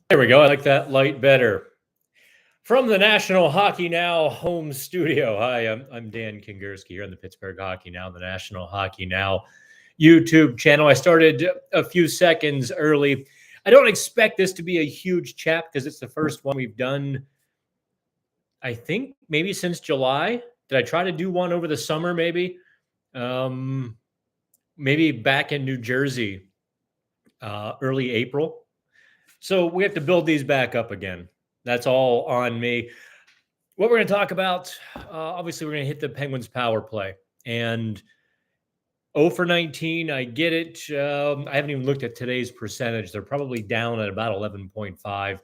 There we go. I like that light better. From the National Hockey Now home studio. Hi, I'm Dan Kingerski here on the Pittsburgh Hockey Now, the National Hockey Now YouTube channel. I started a few seconds early. I don't expect this to be a huge chat because it's the first one we've done, I think, maybe since July. Did I try to do one over the summer, maybe? Maybe back in New Jersey, early April. So we have to build these back up again. That's all on me. What we're going to talk about, obviously, we're going to hit the Penguins power play. And 0 for 19, I get it. I haven't even looked at today's percentage. They're probably down at about 11.5,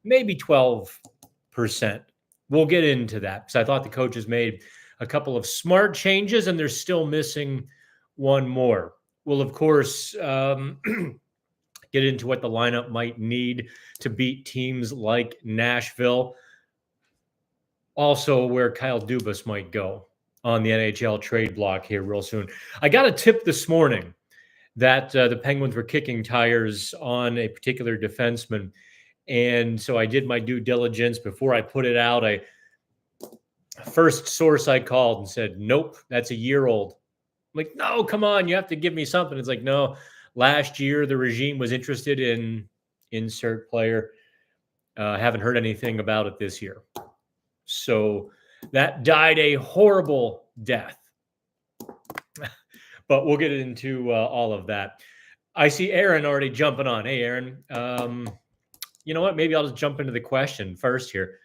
maybe 12%. We'll get into that because I thought the coaches made a couple of smart changes, and they're still missing one more. We'll, of course, get into what the lineup might need to beat teams like Nashville. Also, where Kyle Dubas might go on the NHL trade block here real soon. I got a tip this morning that the Penguins were kicking tires on a particular defenseman. And so I did my due diligence before I put it out. First source I called and said, nope, that's a year old. I'm like, no, come on, you have to give me something. It's like, no. Last year, the regime was interested in insert player. Haven't heard anything about it this year. So that died a horrible death. But we'll get into all of that. I see Aaron already jumping on. Hey, Aaron. You know what? Maybe I'll just jump into the question first here.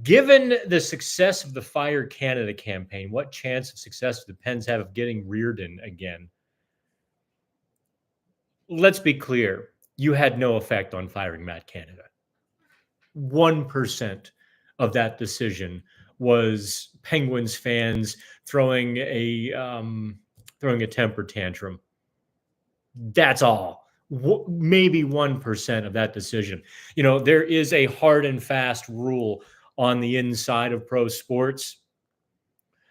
Given the success of the Fire Canada campaign, what chance of success do the Pens have of getting Reardon again? Let's be clear. You had no effect on firing Matt Canada. 1% of that decision was Penguins fans throwing a temper tantrum. That's all. Maybe 1% of that decision. You know, there is a hard and fast rule on the inside of pro sports.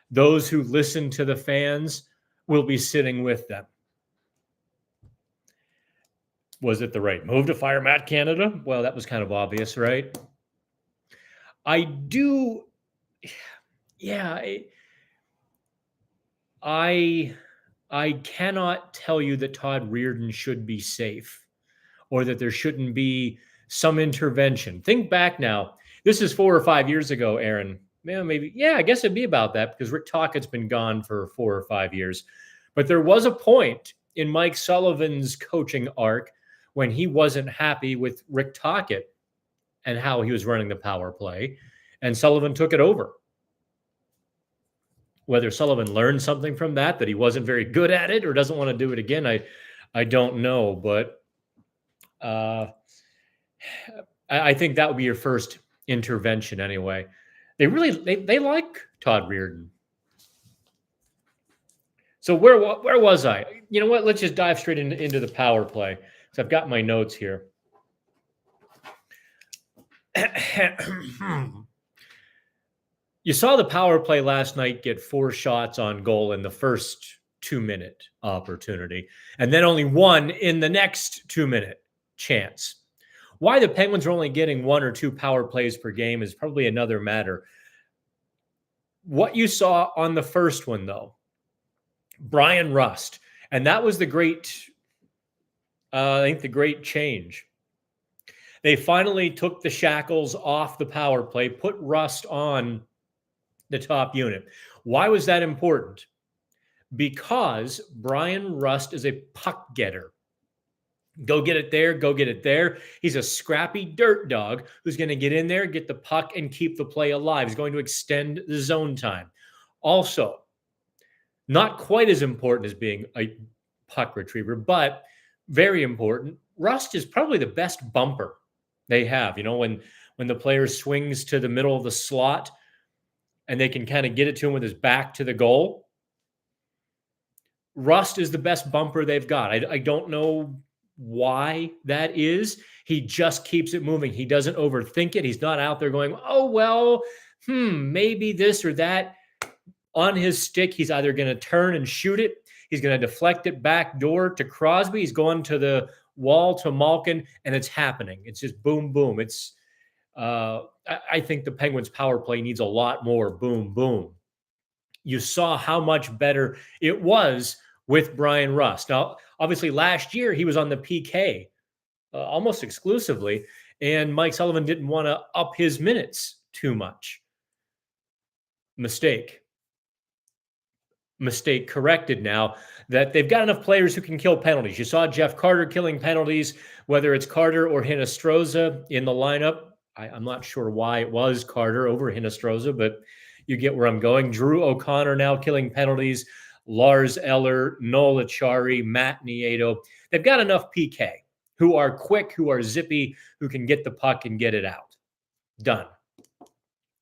Those who listen to the fans will be sitting with them. Was it the right move to fire Matt Canada? Well, that was kind of obvious, right? I cannot tell you that Todd Reardon should be safe or that there shouldn't be some intervention. Think back now. This is 4 or 5 years ago, Aaron. Maybe, I guess it'd be about that because Rick Tockett's been gone for 4 or 5 years. But there was a point in Mike Sullivan's coaching arc when he wasn't happy with Rick Tocchet and how he was running the power play, and Sullivan took it over. Whether Sullivan learned something from that he wasn't very good at it or doesn't want to do it again, I don't know. But I think that would be your first intervention anyway. They like Todd Reardon. So where was I? You know what? Let's just dive straight into the power play. So I've got my notes here. You saw the power play last night get 4 shots on goal in the first 2-minute opportunity, and then only 1 in the next 2-minute chance. Why the Penguins are only getting 1 or 2 power plays per game is probably another matter. What you saw on the first one, though, Brian Rust, and that was the great change. They finally took the shackles off the power play, put Rust on the top unit. Why was that important? Because Brian Rust is a puck getter. Go get it there, go get it there. He's a scrappy dirt dog who's going to get in there, get the puck, and keep the play alive. He's going to extend the zone time. Also, not quite as important as being a puck retriever, but very important. Rust is probably the best bumper they have. You know, when the player swings to the middle of the slot and they can kind of get it to him with his back to the goal. Rust is the best bumper they've got. I don't know why that is. He just keeps it moving. He doesn't overthink it. He's not out there going, oh, well, maybe this or that. On his stick, he's either going to turn and shoot it. He's going to deflect it back door to Crosby. He's going to the Wall to Malkin, and it's happening. It's just boom, boom. I think the Penguins power play needs a lot more boom, boom. You saw how much better it was with Brian Rust. Now, obviously, last year he was on the PK almost exclusively, and Mike Sullivan didn't want to up his minutes too much. Mistake corrected now that they've got enough players who can kill penalties. You saw Jeff Carter killing penalties, whether it's Carter or Hinostroza in the lineup. I'm not sure why it was Carter over Hinostroza, but you get where I'm going. Drew O'Connor now killing penalties. Lars Eller, Noel Acciari, Matt Nieto. They've got enough PK who are quick, who are zippy, who can get the puck and get it out. Done.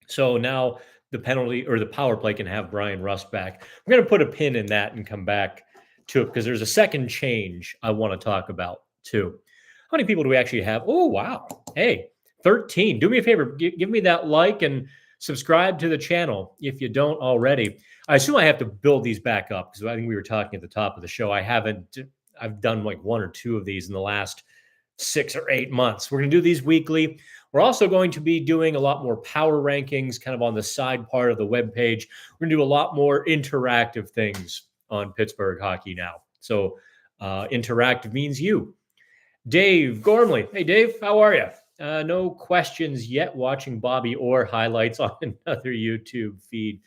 So now the penalty or the power play can have Brian Rust back. I'm going to put a pin in that and come back to it because there's a second change I want to talk about too. How many people do we actually have? Oh, wow. Hey, 13. Do me a favor. Give me that like and subscribe to the channel if you don't already. I assume I have to build these back up because I think we were talking at the top of the show. I've done like one or two of these in the last 6 or 8 months. We're going to do these weekly. We're also going to be doing a lot more power rankings kind of on the side part of the webpage. We're going to do a lot more interactive things on Pittsburgh hockey now. So interactive means you. Dave Gormley. Hey, Dave, how are you? No questions yet. Watching Bobby Orr highlights on another YouTube feed.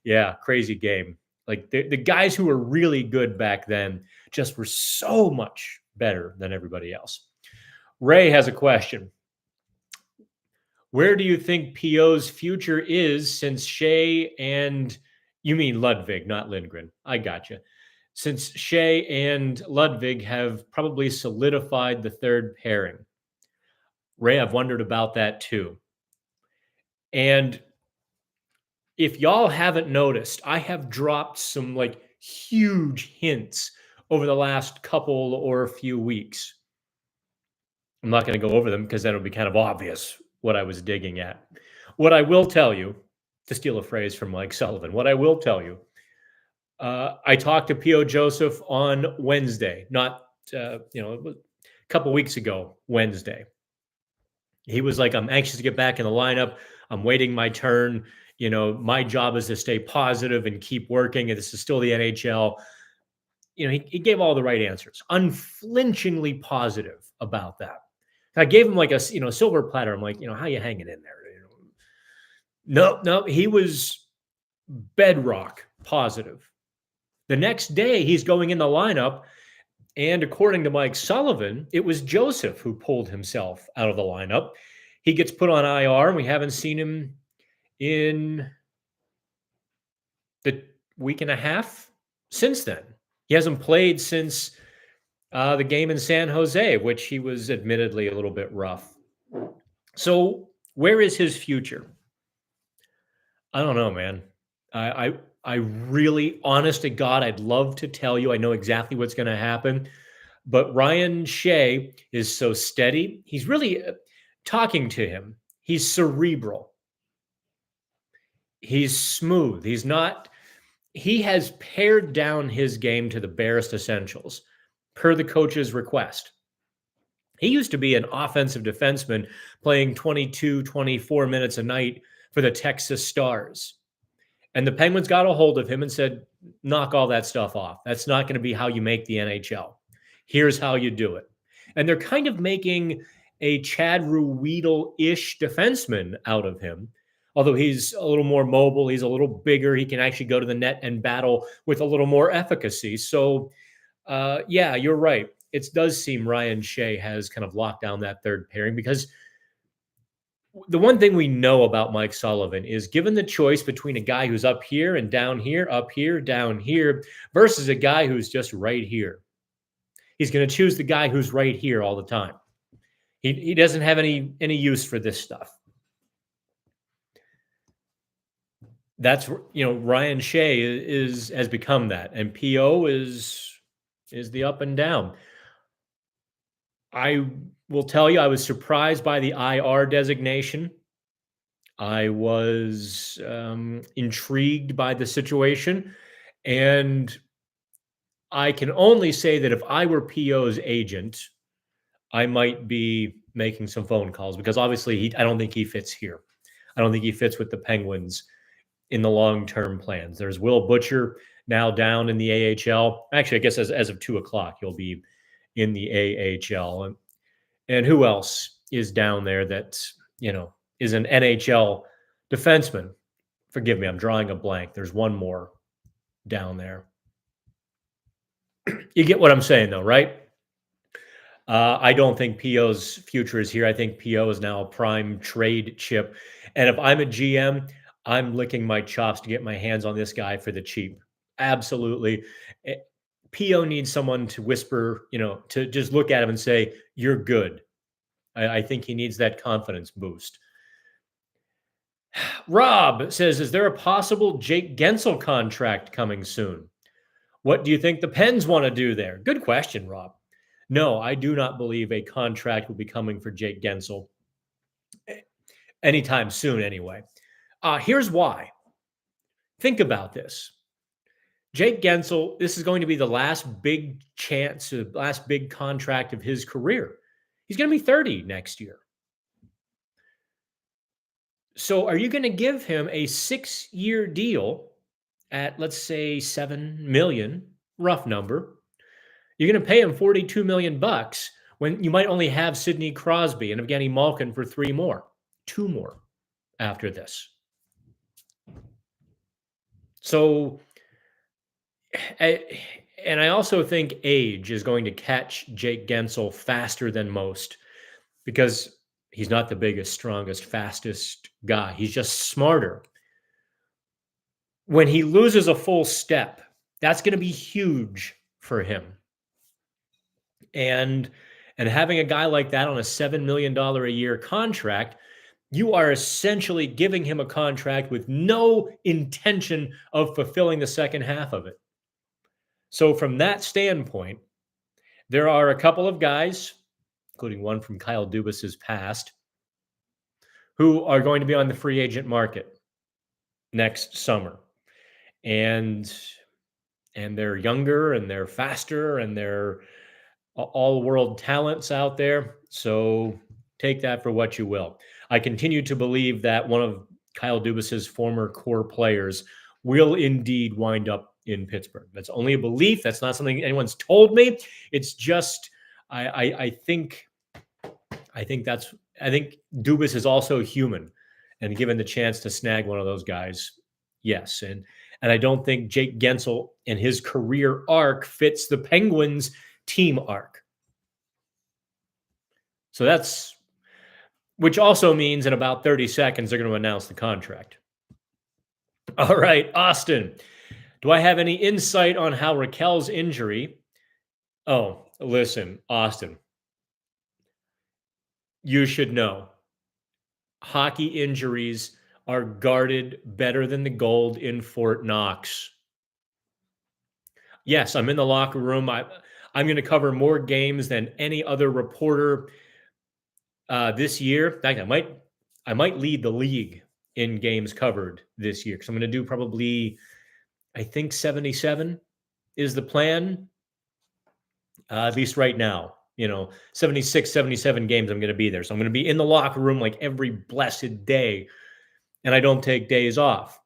Yeah, crazy game. Like the guys who were really good back then just were so much better than everybody else. Ray has a question. Where do you think PO's future is since Shea and, you mean Ludwig, not Lindgren. I got you. Since Shea and Ludwig have probably solidified the third pairing. Ray, I've wondered about that too. And if y'all haven't noticed, I have dropped some like huge hints over the last couple or few weeks. I'm not going to go over them because then it'll be kind of obvious what I was digging at. What I will tell you, to steal a phrase from Mike Sullivan, what I will tell you, I talked to P.O. Joseph on Wednesday, not, a couple weeks ago, Wednesday. He was like, I'm anxious to get back in the lineup. I'm waiting my turn. My job is to stay positive and keep working. And this is still the NHL. He gave all the right answers, unflinchingly positive about that. I gave him like a silver platter. I'm like, how you hanging in there? No, he was bedrock positive. The next day, he's going in the lineup, and according to Mike Sullivan, it was Joseph who pulled himself out of the lineup. He gets put on IR, and we haven't seen him in the week and a half since then. He hasn't played since the game in San Jose, which he was admittedly a little bit rough. So where is his future? I don't know, man. I really, honest to God, I'd love to tell you I know exactly what's going to happen. But Ryan Shea is so steady. He's really talking to him. He's cerebral. He's smooth. He has pared down his game to the barest essentials per the coach's request. He used to be an offensive defenseman playing 22, 24 minutes a night for the Texas Stars. And the Penguins got a hold of him and said, knock all that stuff off. That's not going to be how you make the NHL. Here's how you do it. And they're kind of making a Chad Ruedel-ish defenseman out of him. Although he's a little more mobile, he's a little bigger. He can actually go to the net and battle with a little more efficacy. So, yeah, you're right. It does seem Ryan Shea has kind of locked down that third pairing because the one thing we know about Mike Sullivan is given the choice between a guy who's up here and down here, up here, down here, versus a guy who's just right here. He's going to choose the guy who's right here all the time. He doesn't have any use for this stuff. That's, Ryan Shea has become that, and PO is the up and down. I will tell you, I was surprised by the IR designation. I was intrigued by the situation, and I can only say that if I were PO's agent, I might be making some phone calls because obviously I don't think he fits here. I don't think he fits with the Penguins in the long-term plans. There's Will Butcher now down in the AHL. Actually, I guess as of 2:00, he'll be in the AHL. And who else is down there that, is an NHL defenseman? Forgive me, I'm drawing a blank. There's one more down there. You get what I'm saying, though, right? I don't think P.O.'s future is here. I think P.O. is now a prime trade chip. And if I'm a GM, I'm licking my chops to get my hands on this guy for the cheap. Absolutely. P.O. needs someone to whisper, to just look at him and say, you're good. I think he needs that confidence boost. Rob says, is there a possible Jake Guentzel contract coming soon? What do you think the Pens want to do there? Good question, Rob. No, I do not believe a contract will be coming for Jake Guentzel anytime soon anyway. Here's why. Think about this. Jake Guentzel, this is going to be the last big chance, the last big contract of his career. He's going to be 30 next year. So are you going to give him a 6-year deal at, let's say, $7 million, rough number? You're going to pay him $42 million when you might only have Sidney Crosby and Evgeny Malkin for 2 more after this. So, and I also think age is going to catch Jake Guentzel faster than most because he's not the biggest, strongest, fastest guy. He's just smarter. When he loses a full step, that's going to be huge for him. And having a guy like that on a $7 million a year contract, you are essentially giving him a contract with no intention of fulfilling the second half of it. So from that standpoint, there are a couple of guys, including one from Kyle Dubas's past, who are going to be on the free agent market next summer. And they're younger and they're faster and they're all-world talents out there. So take that for what you will. I continue to believe that one of Kyle Dubas's former core players will indeed wind up in Pittsburgh. That's only a belief. That's not something anyone's told me. It's just I think Dubas is also human, and given the chance to snag one of those guys, yes. And I don't think Jake Guentzel and his career arc fits the Penguins' team arc. So that's, which also means in about 30 seconds, they're going to announce the contract. All right, Austin, do I have any insight on how Raquel's injury? Oh, listen, Austin, you should know hockey injuries are guarded better than the gold in Fort Knox. Yes, I'm in the locker room. I'm going to cover more games than any other reporter this year. In fact, I might lead the league in games covered this year because I'm going to do probably, I think 77 is the plan, at least right now. 76, 77 games I'm going to be there. So I'm going to be in the locker room like every blessed day, and I don't take days off.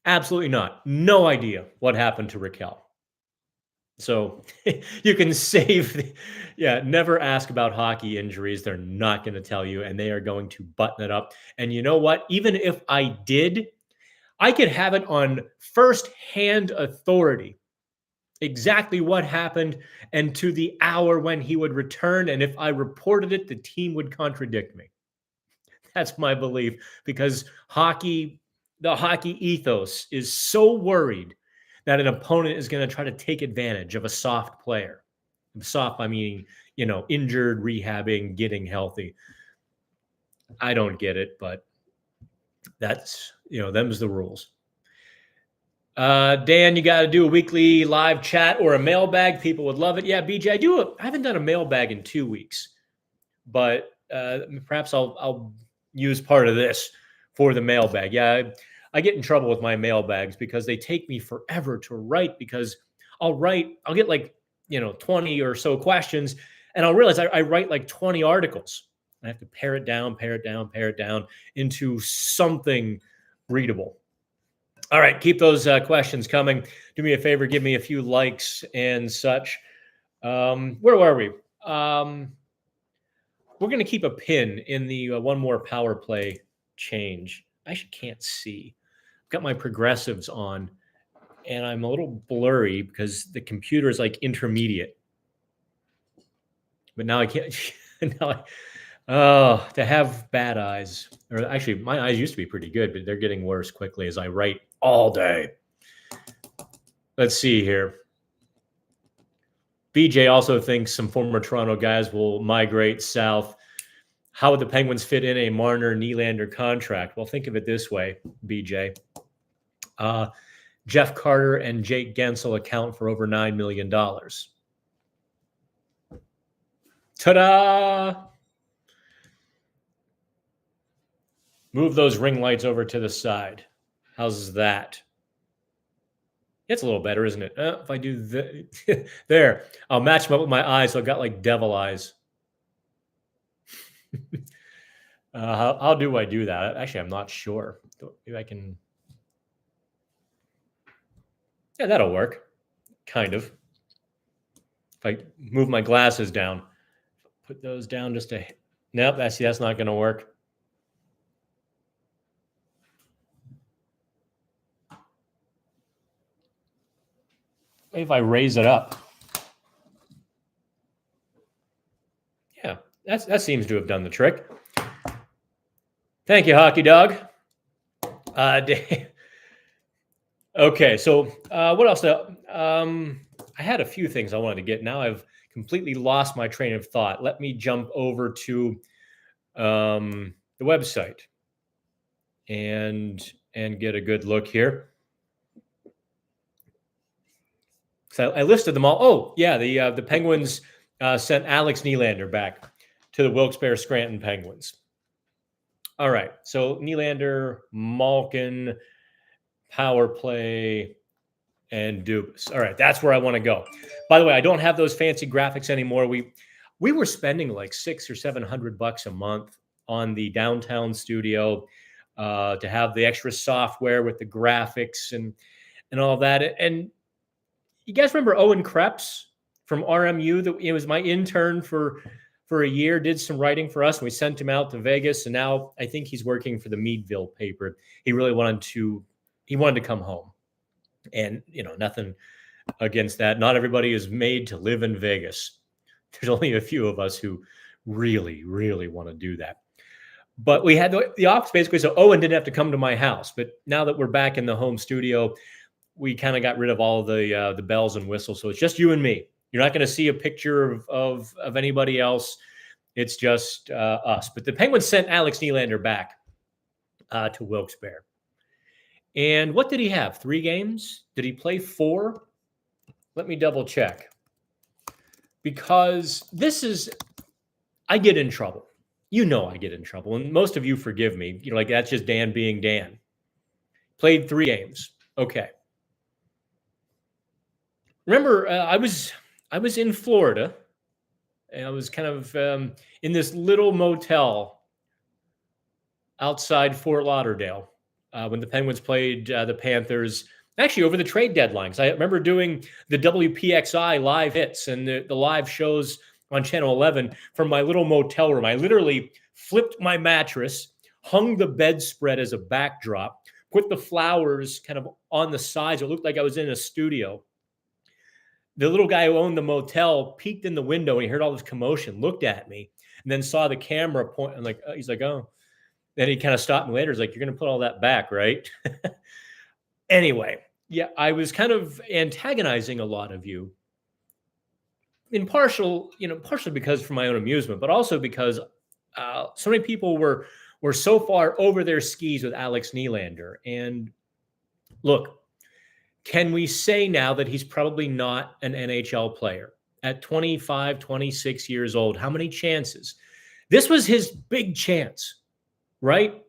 Absolutely not. No idea what happened to Raquel. So you can save, never ask about hockey injuries. They're not going to tell you, and they are going to button it up. And you know what? Even if I did, I could have it on first-hand authority exactly what happened and to the hour when he would return. And if I reported it, the team would contradict me. That's my belief, because the hockey ethos is so worried that an opponent is going to try to take advantage of a soft player. Soft, I mean, injured, rehabbing, getting healthy. I don't get it, but that's, them's the rules. Dan, you got to do a weekly live chat or a mailbag. People would love it. Yeah, BJ, I haven't done a mailbag in 2 weeks, but perhaps I'll use part of this for the mailbag. Yeah, I get in trouble with my mailbags because they take me forever to write, because I'll get like 20 or so questions, and I'll realize I write like 20 articles. I have to pare it down into something readable. All right, keep those questions coming. Do me a favor, give me a few likes and such. Where were we? We're going to keep a pin in the one more power play change. I actually can't see. I've got my progressives on, and I'm a little blurry because the computer is like intermediate. But now I can't. To have bad eyes. Or actually, my eyes used to be pretty good, but they're getting worse quickly as I write all day. Let's see here. BJ also thinks some former Toronto guys will migrate south. How would the Penguins fit in a Marner-Nylander contract? Well, think of it this way, BJ. Jeff Carter and Jake Guentzel account for over $9 million. Ta-da! Move those ring lights over to the side. How's that? It's a little better, isn't it? If I do that, there, I'll match them up with my eyes. So I've got like devil eyes. How do I do that? Actually, I'm not sure. Maybe I can. Yeah, that'll work. Kind of. If I move my glasses down, put those down just to. Nope, that's not going to work. Maybe if I raise it up. Yeah, that seems to have done the trick. Thank you, Hockey Dog. Okay, so what else? I had a few things I wanted to get. Now I've completely lost my train of thought. Let me jump over to the website and get a good look here. So I listed them all. Oh, yeah, the Penguins sent Alex Nylander back to the Wilkes-Barre Scranton Penguins. All right, so Nylander, Malkin, power play, and Dubas. All right, that's where I want to go. By the way, I don't have those fancy graphics anymore. We were spending like $600 or $700 a month on the downtown studio to have the extra software with the graphics and all of that. And you guys remember Owen Krebs from RMU? That he was my intern for a year, did some writing for us, and we sent him out to Vegas. And now I think he's working for the Meadville paper. He really wanted to come home. And, nothing against that. Not everybody is made to live in Vegas. There's only a few of us who really, really want to do that. But we had the office basically, so Owen didn't have to come to my house. But now that we're back in the home studio, we kind of got rid of all of the bells and whistles. So it's just you and me. You're not going to see a picture of anybody else. It's just us. But the Penguins sent Alex Nylander back to Wilkes-Barre. And what did he have? 3 games? Did he play 4? Let me double check. Because I get in trouble. I get in trouble. And most of you forgive me. That's just Dan being Dan. Played 3 games. Okay. Remember, I was in Florida, and I was kind of in this little motel outside Fort Lauderdale when the Penguins played the Panthers, actually over the trade deadline. Because I remember doing the WPXI live hits and the live shows on Channel 11 from my little motel room. I literally flipped my mattress, hung the bedspread as a backdrop, put the flowers kind of on the sides. It looked like I was in a studio. The little guy who owned the motel peeked in the window and he heard all this commotion, looked at me, and then saw the camera point. And he's like, oh. Then he kind of stopped me later. He's like, you're going to put all that back, right? Anyway, yeah, I was kind of antagonizing a lot of you. Partially because for my own amusement, but also because so many people were so far over their skis with Alex Nylander. And look, can we say now that he's probably not an NHL player at 25, 26 years old? How many chances? This was his big chance, right?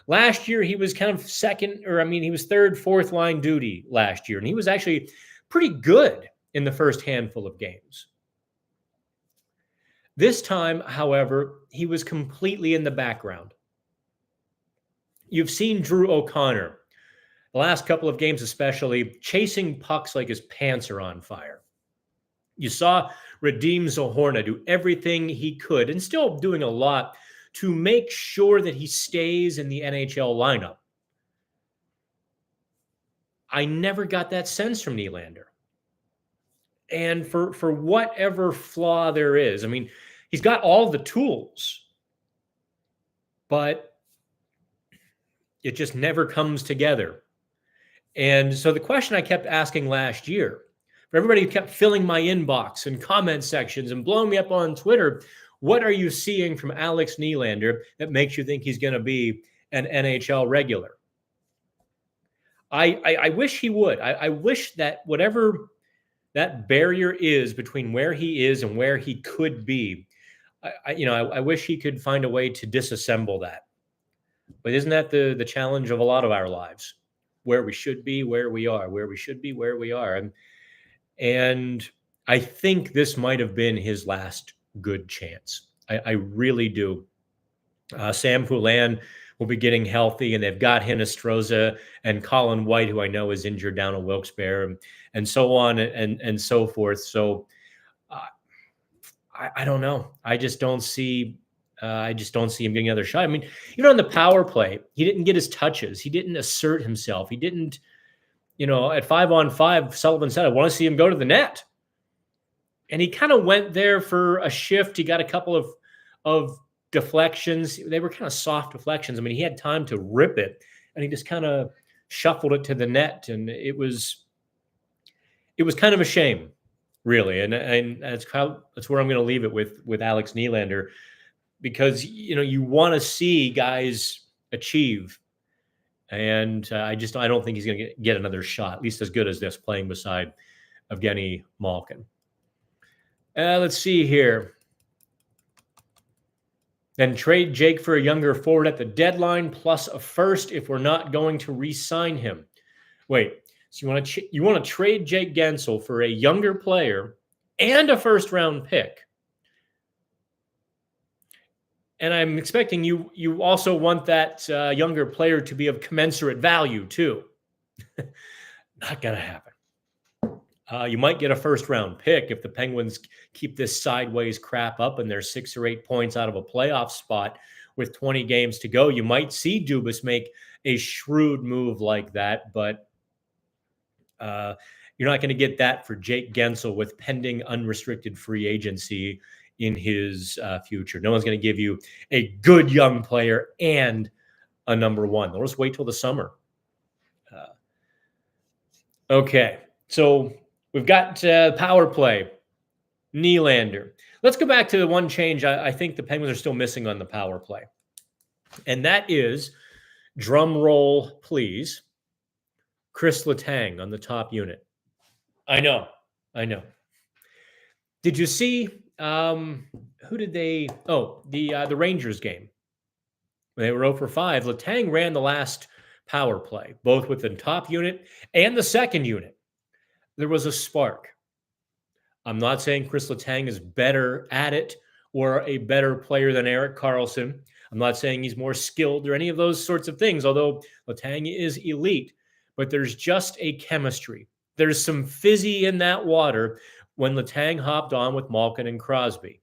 Last year, he was kind of he was third, fourth line duty last year, and he was actually pretty good in the first handful of games. This time, however, he was completely in the background. You've seen Drew O'Connor, the last couple of games especially, chasing pucks like his pants are on fire. You saw Radim Zohorna do everything he could, and still doing a lot, to make sure that he stays in the NHL lineup. I never got that sense from Nylander. And for whatever flaw there is, I mean, he's got all the tools, but it just never comes together. And so the question I kept asking last year, for everybody who kept filling my inbox and comment sections and blowing me up on Twitter, what are you seeing from Alex Nylander that makes you think he's going to be an NHL regular? I wish he would. I wish that whatever that barrier is between where he is and where he could be, I wish he could find a way to disassemble that. But isn't that the challenge of a lot of our lives? Where we should be, where we are, where we should be, where we are. And I think this might have been his last good chance. I really do. Sam Poulin will be getting healthy, and they've got Hinostroza and Colin White, who I know is injured down at Wilkes-Barre, and so on and so forth. So I don't know. I just don't see him getting another shot. I mean, on the power play, he didn't get his touches. He didn't assert himself. He didn't, at 5-on-5, Sullivan said, I want to see him go to the net. And he kind of went there for a shift. He got a couple of deflections. They were kind of soft deflections. I mean, he had time to rip it, and he just kind of shuffled it to the net. And it was kind of a shame, really. And that's where I'm going to leave it with Alex Nylander, because, you want to see guys achieve. And I don't think he's going to get another shot, at least as good as this, playing beside Evgeny Malkin. Let's see here. Then trade Jake for a younger forward at the deadline, plus a first if we're not going to re-sign him. Wait, so you want to trade Jake Guentzel for a younger player and a first-round pick? And I'm expecting you also want that younger player to be of commensurate value too. Not going to happen. You might get a first-round pick if the Penguins keep this sideways crap up and they're 6 or 8 points out of a playoff spot with 20 games to go. You might see Dubas make a shrewd move like that, but you're not going to get that for Jake Guentzel with pending unrestricted free agency in his future. No one's going to give you a good young player and a number one. They'll just wait till the summer. Okay, so we've got power play, Nylander. Let's go back to the one change I think the Penguins are still missing on the power play. And that is, drum roll, please, Chris Letang on the top unit. I know. Did you see who did they? Oh, the Rangers game. When they were 0 for 5, Letang ran the last power play, both with the top unit and the second unit. There was a spark. I'm not saying Chris Letang is better at it or a better player than Erik Karlsson. I'm not saying he's more skilled or any of those sorts of things, although Letang is elite. But there's just a chemistry. There's some fizzy in that water when Letang hopped on with Malkin and Crosby.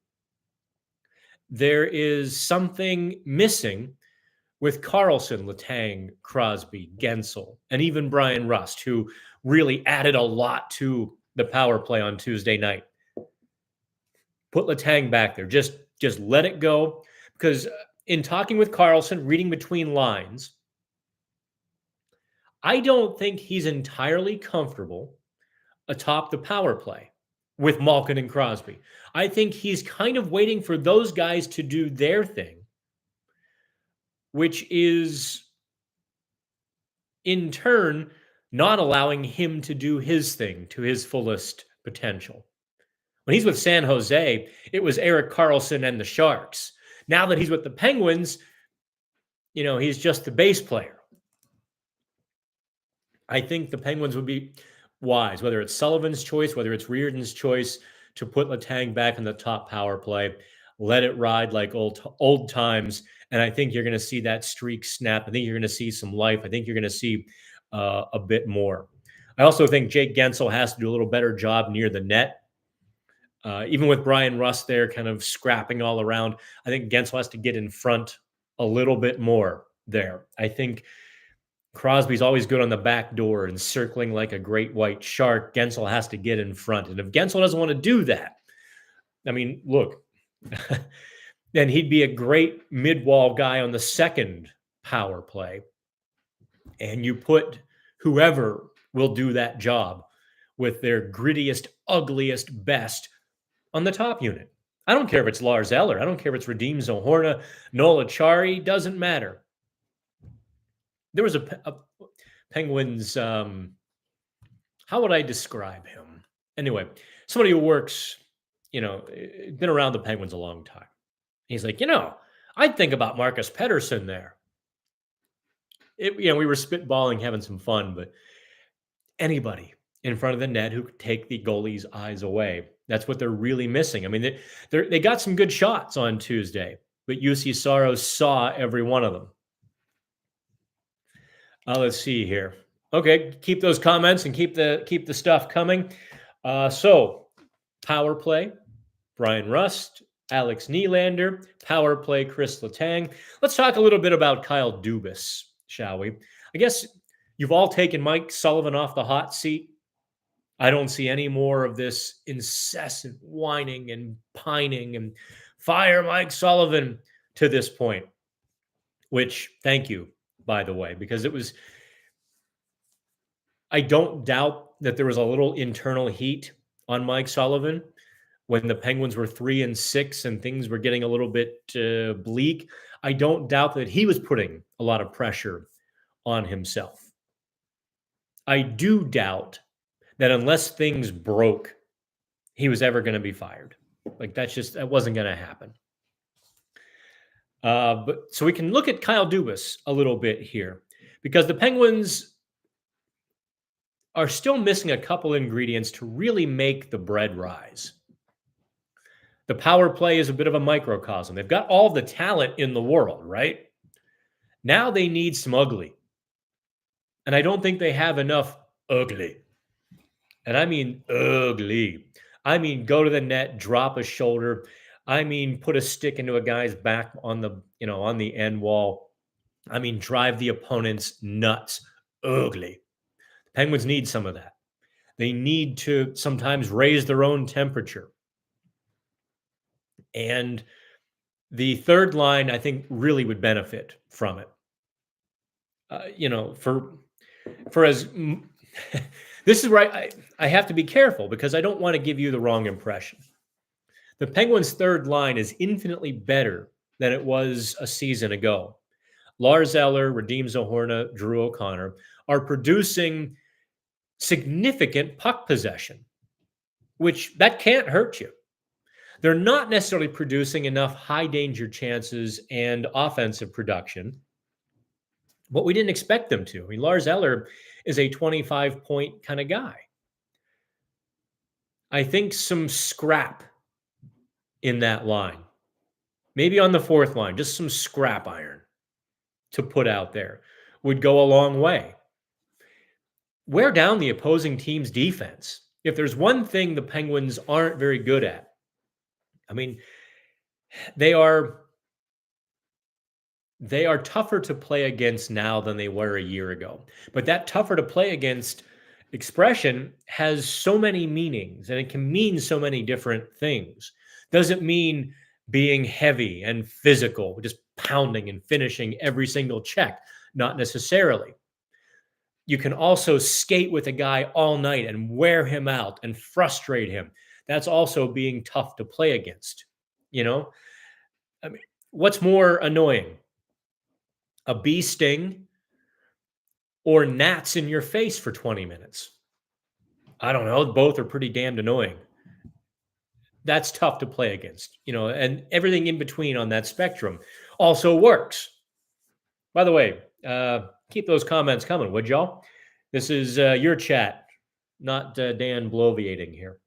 There is something missing with Karlsson, Letang, Crosby, Guentzel, and even Brian Rust, who really added a lot to the power play on Tuesday night. Put Letang back there. Just let it go. Because in talking with Karlsson, reading between lines, I don't think he's entirely comfortable atop the power play with Malkin and Crosby. I think he's kind of waiting for those guys to do their thing, which is in turn not allowing him to do his thing to his fullest potential. When he's with San Jose, it was Erik Karlsson and the Sharks. Now that he's with the Penguins, he's just the bass player. I think the Penguins would be wise, whether it's Sullivan's choice, whether it's Reardon's choice to put Letang back in the top power play, let it ride like old times. And I think you're going to see that streak snap. I think you're going to see some life. I think you're going to see a bit more. I also think Jake Guentzel has to do a little better job near the net. Even with Brian Rust there kind of scrapping all around, I think Guentzel has to get in front a little bit more there. I think Crosby's always good on the back door and circling like a great white shark. Guentzel has to get in front. And if Guentzel doesn't want to do that, I mean, look, then he'd be a great mid-wall guy on the second power play. And you put whoever will do that job with their grittiest, ugliest, best on the top unit. I don't care if it's Lars Eller. I don't care if it's Radim Zohorna, Noel Acciari. Doesn't matter. There was a Penguins, how would I describe him? Anyway, somebody who works, been around the Penguins a long time. He's like, I'd think about Marcus Pettersson there. We were spitballing, having some fun, but anybody in front of the net who could take the goalie's eyes away. That's what they're really missing. I mean, they got some good shots on Tuesday, but UC Saros saw every one of them. Let's see here. Okay, keep those comments and keep the stuff coming. So, power play, Brian Rust, Alex Nylander, power play, Chris Letang. Let's talk a little bit about Kyle Dubas, shall we? I guess you've all taken Mike Sullivan off the hot seat. I don't see any more of this incessant whining and pining and fire Mike Sullivan to this point, which, thank you, by the way, because I don't doubt that there was a little internal heat on Mike Sullivan when the Penguins were 3-6 and things were getting a little bit bleak. I don't doubt that he was putting a lot of pressure on himself. I do doubt that unless things broke, he was ever going to be fired. Like that wasn't going to happen. But so we can look at Kyle Dubas a little bit here because the Penguins are still missing a couple ingredients to really make the bread rise. The power play is a bit of a microcosm. They've got all the talent in the world, right? Now they need some ugly. And I don't think they have enough ugly. And I mean ugly. I mean go to the net, drop a shoulder. I mean put a stick into a guy's back on the end wall. I mean drive the opponent's nuts. Ugly. The Penguins need some of that. They need to sometimes raise their own temperature. And the third line, I think, really would benefit from it. For as this is where I have to be careful because I don't want to give you the wrong impression. The Penguins' third line is infinitely better than it was a season ago. Lars Eller, Radim Zohorna, Drew O'Connor are producing significant puck possession, which that can't hurt you. They're not necessarily producing enough high danger chances and offensive production, but we didn't expect them to. I mean, Lars Eller is a 25-point kind of guy. I think some scrap in that line, maybe on the fourth line, just some scrap iron to put out there would go a long way. Wear down the opposing team's defense. If there's one thing the Penguins aren't very good at, I mean, they are tougher to play against now than they were a year ago. But that tougher to play against expression has so many meanings, and it can mean so many different things. Doesn't mean being heavy and physical, just pounding and finishing every single check. Not necessarily. You can also skate with a guy all night and wear him out and frustrate him. That's also being tough to play against. I mean, what's more annoying? A bee sting or gnats in your face for 20 minutes? I don't know. Both are pretty damned annoying. That's tough to play against, and everything in between on that spectrum also works. By the way, keep those comments coming, would y'all? This is your chat not Dan bloviating here.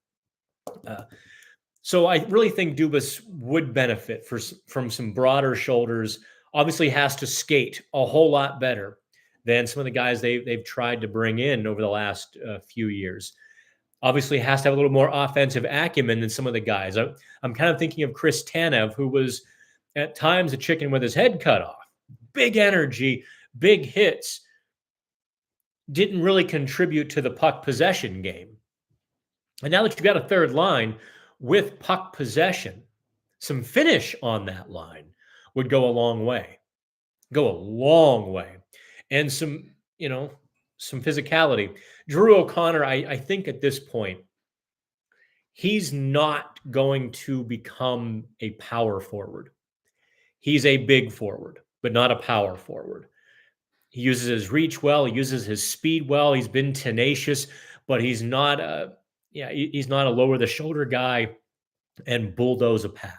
So I really think Dubas would benefit from some broader shoulders. Obviously, has to skate a whole lot better than some of the guys they've tried to bring in over the last few years. Obviously, has to have a little more offensive acumen than some of the guys. I'm kind of thinking of Chris Tanev, who was at times a chicken with his head cut off. Big energy, big hits, didn't really contribute to the puck possession game. And now that you've got a third line with puck possession, some finish on that line would go a long way. Go a long way. And some physicality. Drew O'Connor, I think at this point, he's not going to become a power forward. He's a big forward, but not a power forward. He uses his reach well. He uses his speed well. He's been tenacious, but he's not he's not a lower the shoulder guy and bulldoze a path.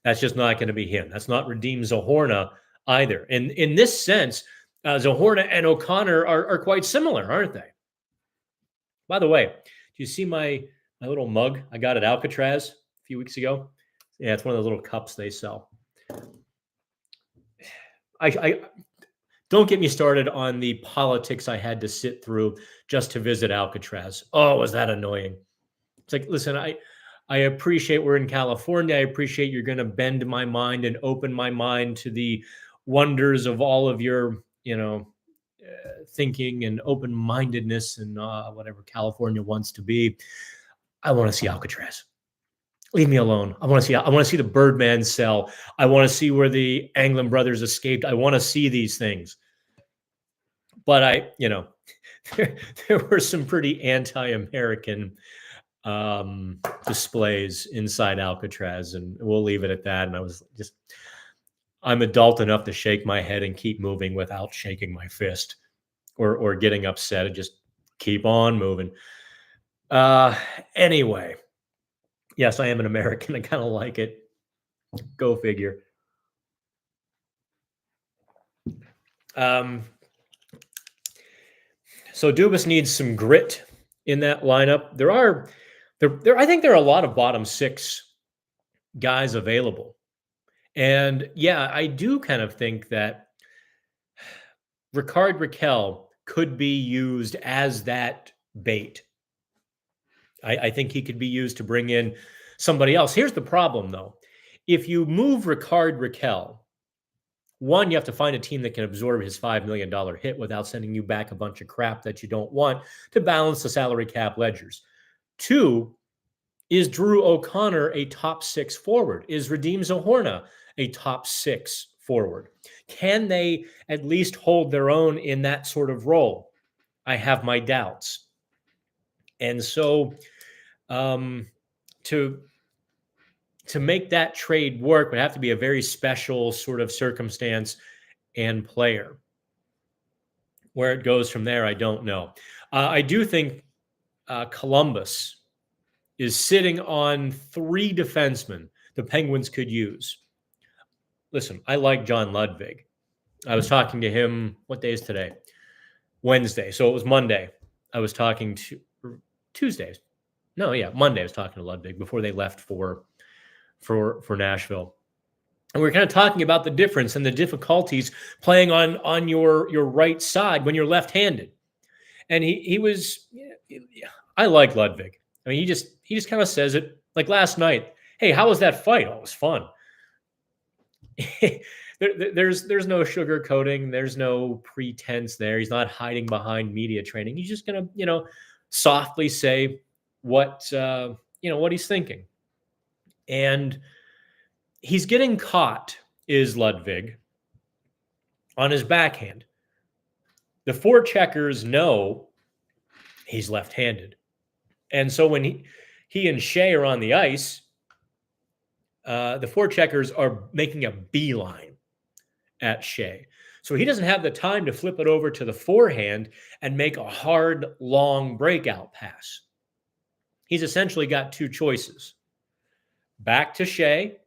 That's just not going to be him. That's not Radim Zohorna either. And in this sense, Zohorna and O'Connor are quite similar, aren't they? By the way, do you see my little mug I got at Alcatraz a few weeks ago? Yeah, it's one of those little cups they sell. I don't get me started on the politics I had to sit through just to visit Alcatraz. Oh, was that annoying? It's like, listen, I appreciate we're in California. I appreciate you're going to bend my mind and open my mind to the wonders of all of your, thinking and open-mindedness and whatever California wants to be. I want to see Alcatraz. Leave me alone. I want to see the Birdman cell. I want to see where the Anglin brothers escaped. I want to see these things. But there were some pretty anti-American displays inside Alcatraz, and we'll leave it at that. And I'm adult enough to shake my head and keep moving without shaking my fist or getting upset and just keep on moving. Anyway, yes, I am an American. I kind of like it. Go figure. So Dubas needs some grit in that lineup. I think there are a lot of bottom six guys available. And yeah, I do kind of think that Rickard Rakell could be used as that bait. I think he could be used to bring in somebody else. Here's the problem, though. If you move Rickard Rakell, one, you have to find a team that can absorb his $5 million hit without sending you back a bunch of crap that you don't want to balance the salary cap ledgers. Two, is Drew O'Connor a top six forward? Is Radim Zohorna a top six forward? Can they at least hold their own in that sort of role? I have my doubts. And so to make that trade work would have to be a very special sort of circumstance and player. Where it goes from there, I don't know. I do think Columbus is sitting on three defensemen the Penguins could use. Listen, I like John Ludwig. I was talking to him, what day is today? Wednesday. So it was Monday. I was talking to Tuesdays. No, yeah, Monday I was talking to Ludwig before they left for Nashville. And we were kind of talking about the difference and the difficulties playing on your right side when you're left-handed. And he was, I like Ludwig. I mean, he just kind of says it like last night. Hey, how was that fight? Oh, it was fun. There's no sugarcoating. There's no pretense there. He's not hiding behind media training. He's just gonna, softly say what he's thinking. And he's getting caught, is Ludwig, on his backhand. The forecheckers know he's left-handed. And so when he and Shea are on the ice, the forecheckers are making a beeline at Shea. So he doesn't have the time to flip it over to the forehand and make a hard, long breakout pass. He's essentially got two choices. Back to Shea,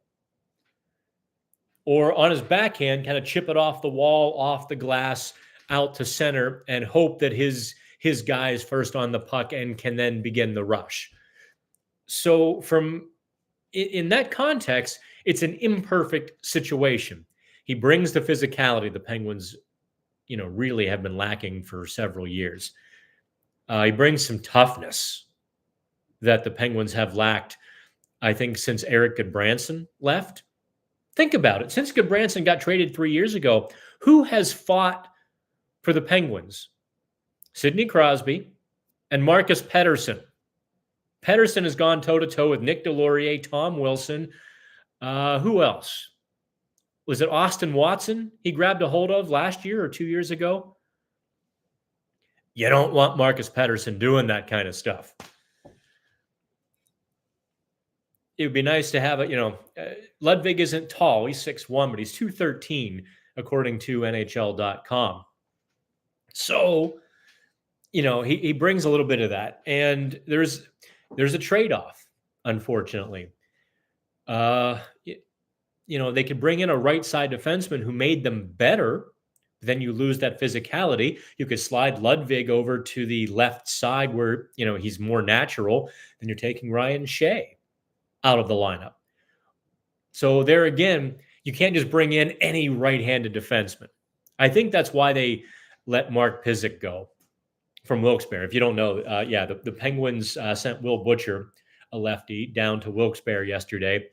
or on his backhand, kind of chip it off the wall, off the glass, out to center, and hope that his his guys first on the puck and can then begin the rush. So in that context, it's an imperfect situation. He brings the physicality the Penguins, really have been lacking for several years. He brings some toughness that the Penguins have lacked, I think, since Eric Goodbranson left. Think about it. Since Goodbranson got traded 3 years ago, who has fought for the Penguins? Sidney Crosby and Marcus Pettersson. Pettersson has gone toe-to-toe with Nick Delorier, Tom Wilson. Who else? Was it Austin Watson he grabbed a hold of last year or 2 years ago? You don't want Marcus Pettersson doing that kind of stuff. It would be nice to have Ludwig isn't tall. He's 6'1", but he's 213, according to NHL.com. So, he brings a little bit of that. And there's a trade-off, unfortunately. They could bring in a right side defenseman who made them better. Then you lose that physicality. You could slide Ludwig over to the left side where, he's more natural. Then you're taking Ryan Shea out of the lineup. So there again, you can't just bring in any right-handed defenseman. I think that's why they let Mark Pysyk go from Wilkes-Barre. If you don't know, the Penguins sent Will Butcher, a lefty, down to Wilkes-Barre yesterday.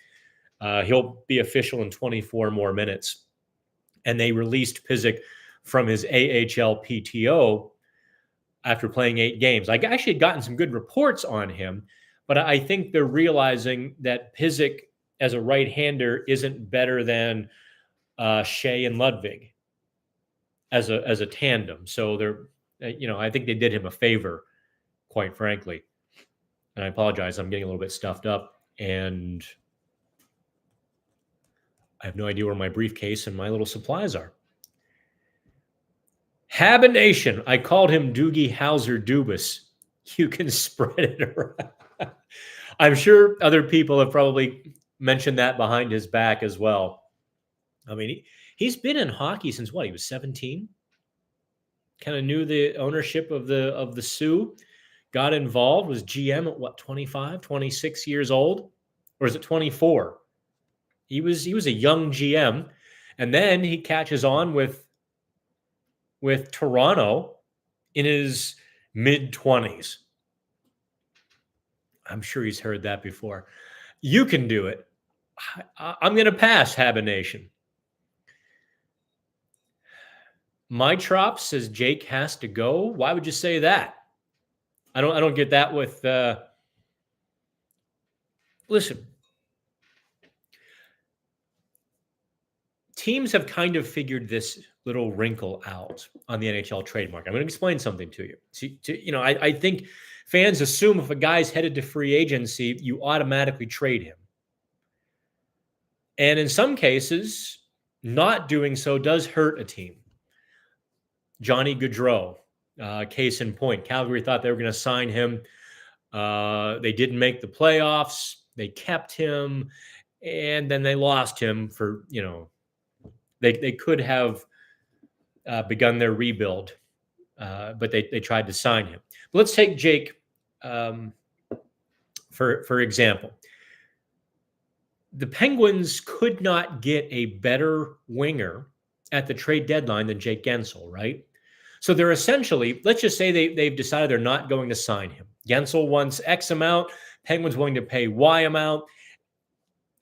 He'll be official in 24 more minutes. And they released Pysyk from his AHL PTO after playing 8 games. I actually had gotten some good reports on him, but I think they're realizing that Pysyk as a right-hander isn't better than Shea and Ludwig as a tandem. So they're, I think they did him a favor, quite frankly. And I apologize, I'm getting a little bit stuffed up, and I have no idea where my briefcase and my little supplies are. Habination. I called him Doogie Howser Dubas. You can spread it around. I'm sure other people have probably mentioned that behind his back as well. I mean, he's been in hockey since what? He was 17. Kind of knew the ownership of the Sioux. Got involved. Was GM at what? 25, 26 years old, or is it 24? He was a young GM, and then he catches on with Toronto in his mid-20s. I'm sure he's heard that before. You can do it. I'm going to pass, Habination. My Trop says Jake has to go. Why would you say that? I don't get that with listen. Teams have kind of figured this little wrinkle out on the NHL trade market. I'm going to explain something to you. I think fans assume if a guy's headed to free agency, you automatically trade him. And in some cases, not doing so does hurt a team. Johnny Gaudreau, case in point. Calgary thought they were going to sign him. They didn't make the playoffs. They kept him, and then they lost him for, they could have begun their rebuild, but they tried to sign him. But let's take Jake for example. The Penguins could not get a better winger at the trade deadline than Jake Guentzel, right? So they're essentially, let's just say they've decided they're not going to sign him. Guentzel wants X amount, Penguins willing to pay Y amount,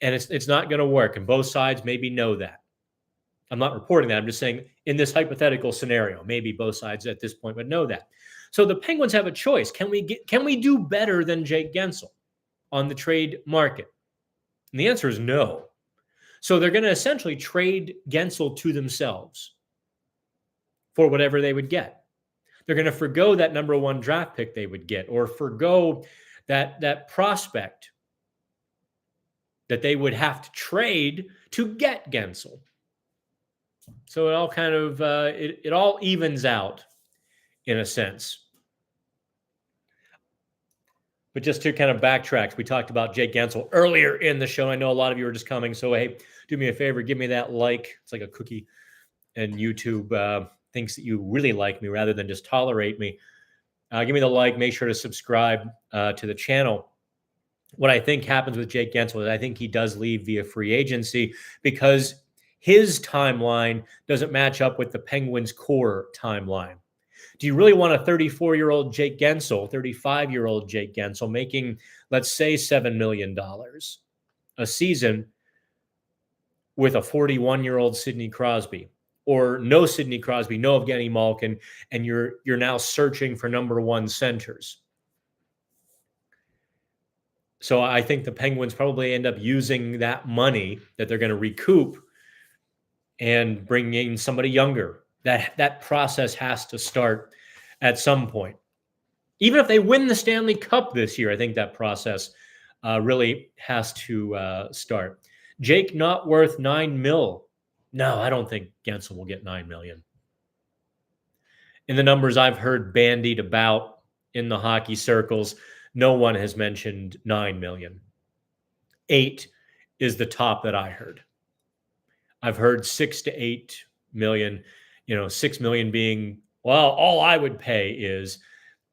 and it's not going to work. And both sides maybe know that. I'm not reporting that. I'm just saying in this hypothetical scenario, maybe both sides at this point would know that. So the Penguins have a choice. Can we do better than Jake Guentzel on the trade market? And the answer is no. So they're going to essentially trade Guentzel to themselves for whatever they would get. They're going to forgo that number 1 draft pick they would get, or forgo that prospect that they would have to trade to get Guentzel. So it all kind of it all evens out in a sense. But just to kind of backtrack, we talked about Jake Guentzel earlier in the show. I know a lot of you are just coming, so hey, do me a favor, give me that like. It's like a cookie, and YouTube thinks that you really like me rather than just tolerate me. Give me the like. Make sure to subscribe to the channel. What I think happens with Jake Guentzel is I think he does leave via free agency because his timeline doesn't match up with the Penguins' core timeline. Do you really want a 34-year-old Jake Guentzel, 35-year-old Jake Guentzel making, let's say, $7 million a season with a 41-year-old Sidney Crosby, or no Sidney Crosby, no Evgeny Malkin, and you're now searching for number one centers? So I think the Penguins probably end up using that money that they're going to recoup and bring in somebody younger. That process has to start at some point. Even if they win the Stanley Cup this year, I think that process really has to start. Jake not worth $9 million. No, I don't think Guentzel will get $9 million. In the numbers I've heard bandied about in the hockey circles, no one has mentioned $9 million. 8 is the top that I heard. I've heard 6 to 8 million, 6 million being, well, all I would pay is.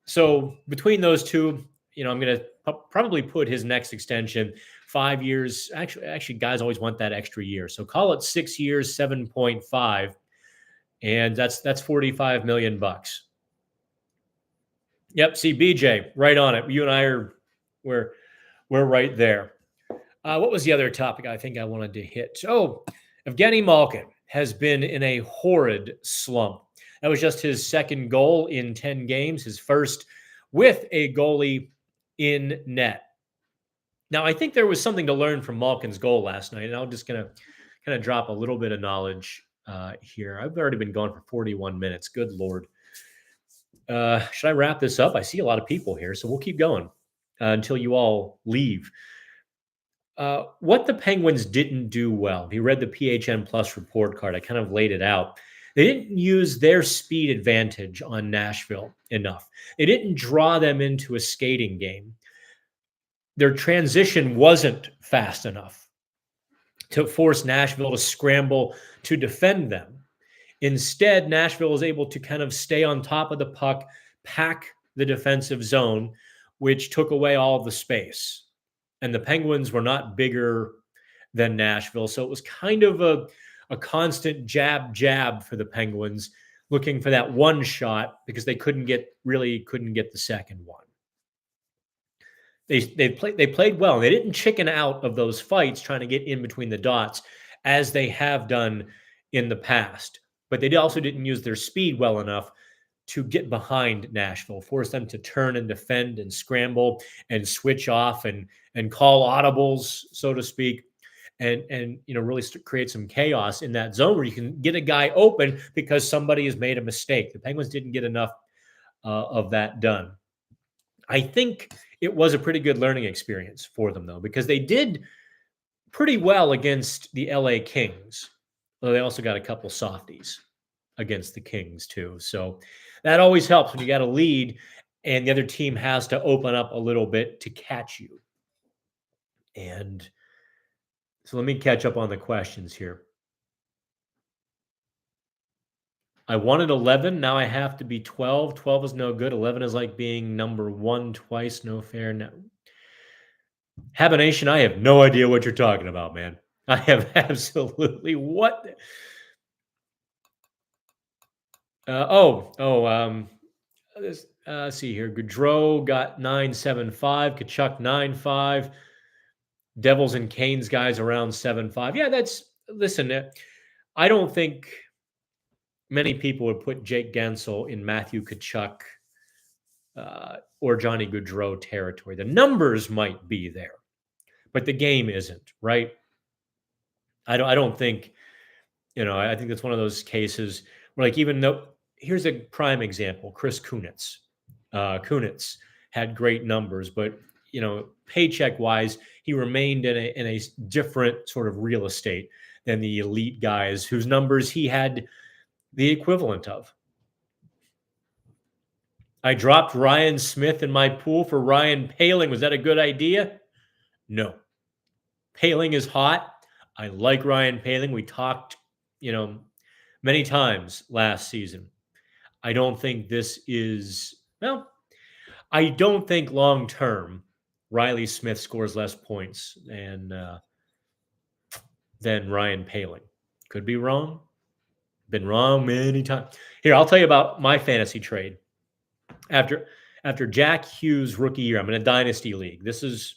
So between those two, I'm going to probably put his next extension 5 years. Actually, guys always want that extra year. So call it 6 years, 7.5. And that's $45 million. Yep. See, BJ, right on it. You and I we're right there. What was the other topic I think I wanted to hit? Oh, Evgeny Malkin has been in a horrid slump. That was just his second goal in 10 games, his first with a goalie in net. Now, I think there was something to learn from Malkin's goal last night, and I'm just going to kind of drop a little bit of knowledge here. I've already been going for 41 minutes. Good Lord. Should I wrap this up? I see a lot of people here, so we'll keep going until you all leave. What the Penguins didn't do well, if you read the PHN Plus report card, I kind of laid it out. They didn't use their speed advantage on Nashville enough. They didn't draw them into a skating game. Their transition wasn't fast enough to force Nashville to scramble to defend them. Instead, Nashville was able to kind of stay on top of the puck, pack the defensive zone, which took away all of the space. And the Penguins were not bigger than Nashville. So it was kind of a constant jab for the Penguins, looking for that one shot because they couldn't get the second one. They played well. They didn't chicken out of those fights trying to get in between the dots as they have done in the past. But they also didn't use their speed well enough to get behind Nashville, force them to turn and defend and scramble and switch off and call audibles, so to speak, and really create some chaos in that zone where you can get a guy open because somebody has made a mistake. The Penguins didn't get enough of that done. I think it was a pretty good learning experience for them, though, because they did pretty well against the LA Kings. Well, they also got a couple softies against the Kings, too. So that always helps when you got a lead and the other team has to open up a little bit to catch you. And so let me catch up on the questions here. I wanted 11. Now I have to be 12. 12 is no good. 11 is like being number 1 twice. No fair. No. Habination, I have no idea what you're talking about, man. I have absolutely what? Let's see here. Gaudreau got 9.75. Kachuk 9.5. Devils and Canes guys around 7.5. Yeah, listen, I don't think many people would put Jake Guentzel in Matthew Kachuk or Johnny Gaudreau territory. The numbers might be there, but the game isn't, right? I don't think, I think that's one of those cases where, like, even though, here's a prime example, Chris Kunitz. Kunitz had great numbers, but, paycheck-wise, he remained in a different sort of real estate than the elite guys whose numbers he had the equivalent of. I dropped Ryan Smith in my pool for Ryan Poehling. Was that a good idea? No. Poehling is hot. I like Ryan Poehling. We talked, many times last season. I don't think this is, well, I don't think long-term Riley Smith scores less points than Ryan Poehling. Could be wrong. Been wrong many times. Here, I'll tell you about my fantasy trade. After Jack Hughes' rookie year, I'm in a dynasty league. This is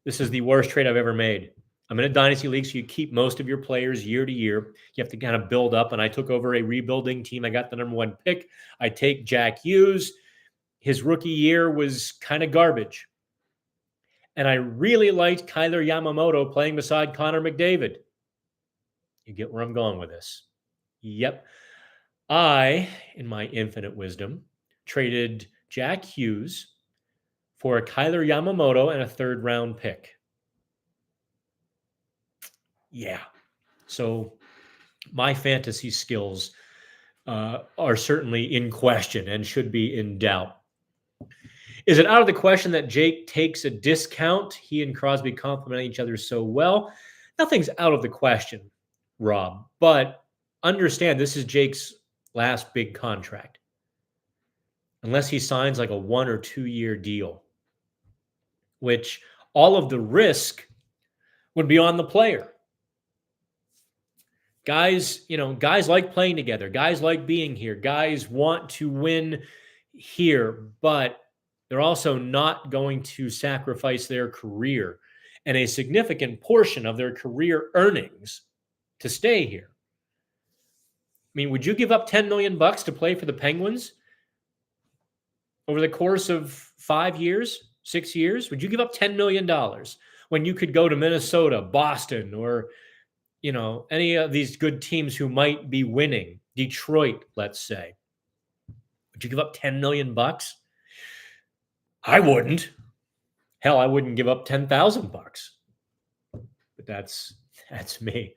the worst trade I've ever made. I'm in a dynasty league, so you keep most of your players year to year. You have to kind of build up, and I took over a rebuilding team. I got the number 1 pick. I take Jack Hughes. His rookie year was kind of garbage. And I really liked Kyler Yamamoto playing beside Connor McDavid. You get where I'm going with this. Yep. I, in my infinite wisdom, traded Jack Hughes for a Kyler Yamamoto and a 3rd-round pick. Yeah. So my fantasy skills are certainly in question and should be in doubt. Is it out of the question that Jake takes a discount? He and Crosby complement each other so well. Nothing's out of the question, Rob. But understand, this is Jake's last big contract. Unless he signs like a 1 or 2 year deal, which all of the risk would be on the player. Guys like playing together. Guys like being here. Guys want to win here, but they're also not going to sacrifice their career and a significant portion of their career earnings to stay here. I mean, would you give up $10 million to play for the Penguins over the course of 5 years, 6 years? Would you give up $10 million when you could go to Minnesota, Boston, or any of these good teams who might be winning? Detroit, let's say. Would you give up $10 million? I wouldn't. Hell, I wouldn't give up $10,000. But that's me.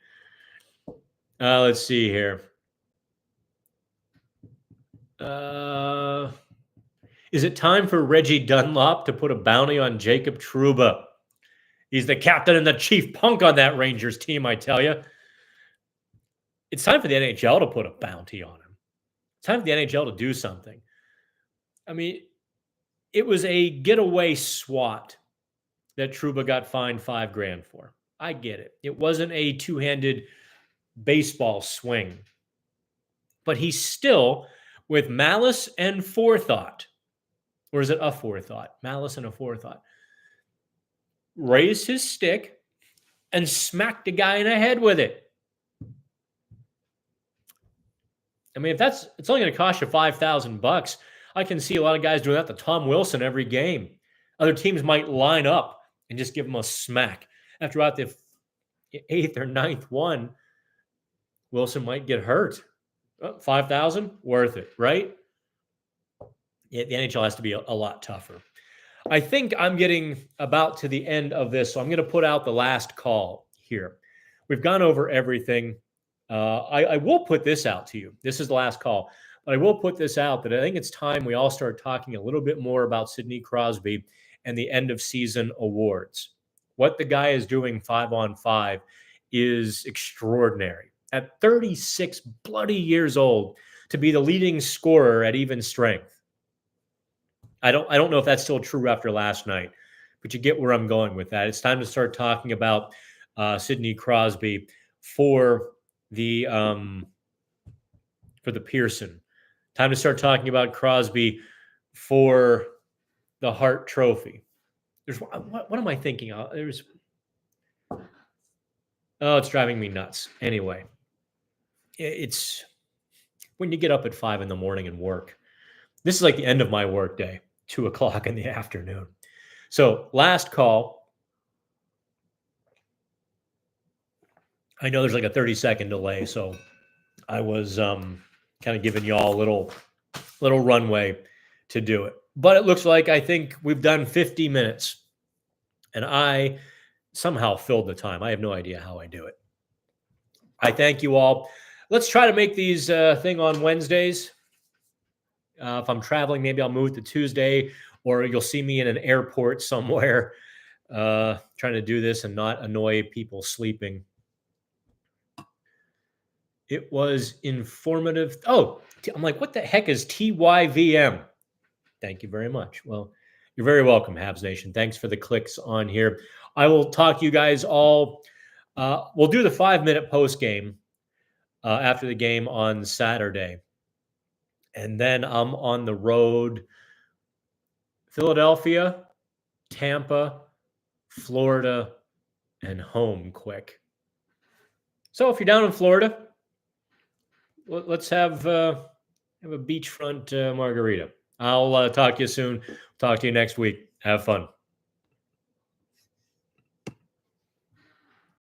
Let's see here. Is it time for Reggie Dunlop to put a bounty on Jacob Trouba? He's the captain and the chief punk on that Rangers team, I tell you. It's time for the NHL to put a bounty on him. It's time for the NHL to do something. I mean, it was a getaway swat that Trouba got fined $5,000 for. I get it. It wasn't a two-handed baseball swing. But he still, with malice and forethought, or is it a forethought? Malice and a forethought. Raised his stick and smacked a guy in the head with it. I mean, it's only going to cost you $5,000. I can see a lot of guys doing that to Tom Wilson every game. Other teams might line up and just give him a smack. After about the 8th or 9th one, Wilson might get hurt. $5,000, worth it, right? Yeah, the NHL has to be a lot tougher. I think I'm getting about to the end of this, so I'm going to put out the last call here. We've gone over everything. I will put this out to you. This is the last call. But I will put this out that I think it's time we all start talking a little bit more about Sidney Crosby and the end of season awards. What the guy is doing 5-on-5 is extraordinary. At 36 bloody years old, to be the leading scorer at even strength. I don't know if that's still true after last night, but you get where I'm going with that. It's time to start talking about Sidney Crosby for the Pearson. Time to start talking about Crosby for the Hart Trophy. There's what am I thinking? It's driving me nuts. Anyway, it's when you get up at 5 a.m. and work. This is like the end of my work day, 2:00 in the afternoon. So last call. I know there's like a 30-second delay, so I was kind of giving y'all a little runway to do it. But it looks like I think we've done 50 minutes, and I somehow filled the time. I have no idea how I do it. I thank you all. Let's try to make these thing on Wednesdays. If I'm traveling, maybe I'll move to Tuesday, or you'll see me in an airport somewhere trying to do this and not annoy people sleeping. It was informative. Oh, I'm like, what the heck is TYVM? Thank you very much. Well, you're very welcome, Habs Nation. Thanks for the clicks on here. I will talk to you guys all. We'll do the 5-minute post game after the game on Saturday. And then I'm on the road. Philadelphia, Tampa, Florida, and home quick. So if you're down in Florida, let's have a beachfront margarita. I'll talk to you soon. Talk to you next week. Have fun.